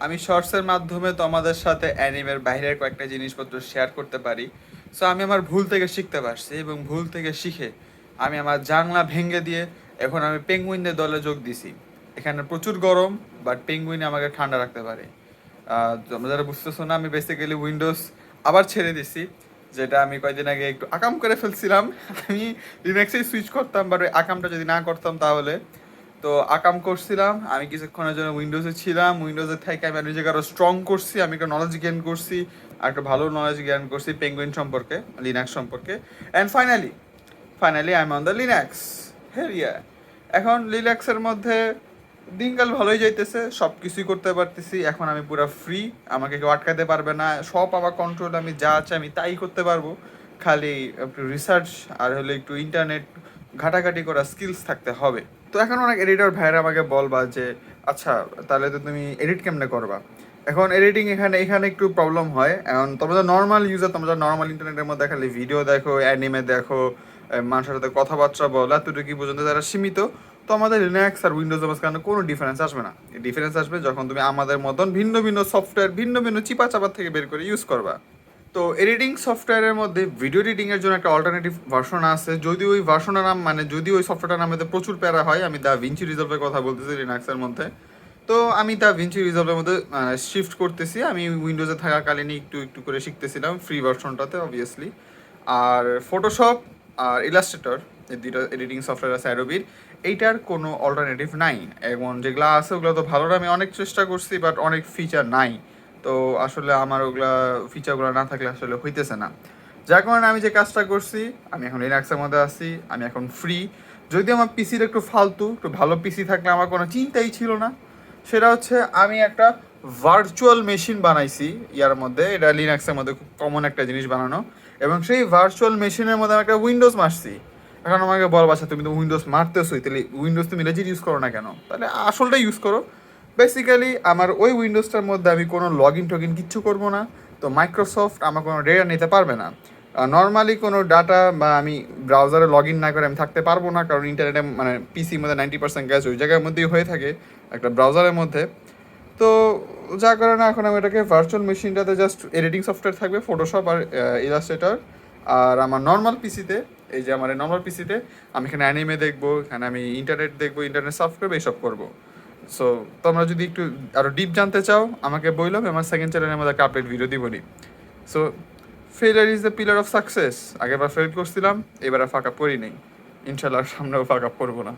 আমি শর্টসের মাধ্যমে তোমাদের সাথে অ্যানিমের বাইরের কয়েকটা জিনিসপত্র শেয়ার করতে পারি। সো আমি আমার ভুল থেকে শিখতে পারছি এবং ভুল থেকে শিখে আমি আমার জানলা ভেঙে দিয়ে এখন আমি পেঙ্গুইনদের দলে যোগ দিছি। এখানে প্রচুর গরম, বাট পেঙ্গুইন আমাকে ঠান্ডা রাখতে পারে। তোমরা যারা বুঝতেছো না, আমি বেসিক্যালি উইন্ডোজ আবার ছেড়ে দিছি, যেটা আমি কয়েকদিন আগে একটু আকাম করে ফেলছিলাম। আমি লিনাক্সেই সুইচ করতাম, বাট ওই আকামটা যদি না করতাম তাহলে তো আকাম করছিলাম। আমি কিছুক্ষণের জন্য উইন্ডোজে ছিলাম, উইন্ডোজে থেকে আমি নিজেকে আরও স্ট্রং করছি, আমি একটা নলেজ গেইন করছি, আর একটা ভালো নলেজ গেইন করছি পেঙ্গুইন সম্পর্কে, লিনাক্স সম্পর্কে। And finally I am on the Linux হেরিয়া। এখন লিনাক্সের মধ্যে দিনকাল ভালোই যাইতেছে, সব কিছুই করতে পারতেছি। এখন আমি পুরো ফ্রি, আমাকে কেউ আটকাতে পারবে না, সব আমার কন্ট্রোল, আমি যা আছে আমি তাই করতে পারবো। খালি একটু রিসার্চ আর হলে একটু ইন্টারনেট ঘাটাঘাটি করা স্কিলস থাকতে হবে। তো এখন অনেক এডিটর ভাইরা আমাকে বলবা যে আচ্ছা তাহলে তো তুমি এডিট কেমনে করবা। এখন এডিটিং এখানে এখানে একটু প্রবলেম হয়। এখন তোমরা নর্মাল ইউজার, তোমরা নর্মাল ইন্টারনেটের মধ্যে খালি ভিডিও দেখো, অ্যানিমে দেখো, মানুষের সাথে কথাবার্তা বলো, এতটুকু পর্যন্ত তারা সীমিত। তো আমাদের লিনাক্স আর উইন্ডোজের মাঝখানে কোনো ডিফারেন্স আসবে না। ডিফারেন্স আসবে যখন তুমি আমাদের মতন ভিন্ন ভিন্ন সফটওয়্যার, ভিন্ন ভিন্ন চিপা চাপা থেকে বের করে ইউজ করবা। তো এডিটিং সফটওয়্যারের মধ্যে ভিডিও এডিটিংয়ের জন্য একটা অল্টারনেটিভ ভার্সন আছে। যদি ওই ভার্সনের নাম মানে যদি ওই সফটওয়্যারটার নামে প্রচুর প্যারা হয়, আমি দা ভিঞ্চি রিজলভের কথা বলতেছি লিনাক্সের মধ্যে। তো আমি দা ভিঞ্চি রিজলভের মধ্যে শিফট করতেছি। আমি উইন্ডোজে থাকাকালীনই একটু একটু করে শিখতেছিলাম ফ্রি ভার্সনটাতে অবভিয়াসলি। আর ফটোশপ আর ইলাস্ট্রেটর, এই দুইটা এডিটিং সফটওয়্যার আছে অ্যাডোবির, এইটার কোনো অল্টারনেটিভ নাই। এবং যেগুলো আছে ওগুলো তো ভালোর আমি অনেক চেষ্টা করছি, বাট অনেক ফিচার নাই। তো আসলে আমার ওগুলা ফিচারগুলো না থাকলে আসলে হইতেছে না। যার কারণে আমি যে কাজটা করছি, আমি এখন লিনাক্সের মধ্যে আছি, আমি এখন ফ্রি। যদি আমার পিসির একটু ফালতু, একটু ভালো পিসি থাকলে আমার কোনো চিন্তাই ছিল না। সেটা হচ্ছে আমি একটা ভার্চুয়াল মেশিন বানাইছি ইয়ার মধ্যে, এটা লিনাক্সের মধ্যে খুব কমন একটা জিনিস বানানো। এবং সেই ভার্চুয়াল মেশিনের মধ্যে আমি একটা উইন্ডোজ মারছি। এখন আমাকে বলবা আচ্ছা তুমি তো উইন্ডোজ মারতেছোই, তাহলে উইন্ডোজ তুমি লেজিট ইউজ করো না কেন? তাহলে আসলটা ইউজ করো। বেসিক্যালি আমার ওই উইন্ডোজটার মধ্যে আমি কোনো লগ ইন টগিন কিচ্ছু করবো না। তো মাইক্রোসফট আমার কোনো ডেটা নিতে পারবে না। নর্মালি কোনো ডাটা বা আমি ব্রাউজারে লগ ইন না করে আমি থাকতে পারবো না, কারণ ইন্টারনেটে মানে পিসির মধ্যে 90% গ্যাস ওই জায়গার মধ্যেই হয়ে থাকে, একটা ব্রাউজারের মধ্যে। তো যার কারণে এখন আমি এটাকে ভার্চুয়াল মেশিনটাতে জাস্ট এডিটিং সফটওয়্যার থাকবে, ফটোশপ আর ইলাস্ট্রেটর। আর আমার নর্মাল পিসিতে, এই যে আমার নর্মাল পিসিতে আমি এখানে অ্যানিমে দেখবো, এখানে আমি ইন্টারনেট দেখবো, ইন্টারনেট সার্ফ করবো, এইসব করবো। সো তোমরা যদি একটু আরও ডিপ জানতে চাও আমাকে বললাম, আমার সেকেন্ড চ্যানেলের মধ্যে একটা আপডেট ভিডিও দিবনি। So failure is the pillar of success. আগেরবার ফেল করছিলাম, এবার আর ফাঁকা পড়ি নেই। ইনশাল্লাহ সামনেও ফাঁকা পড়বো না।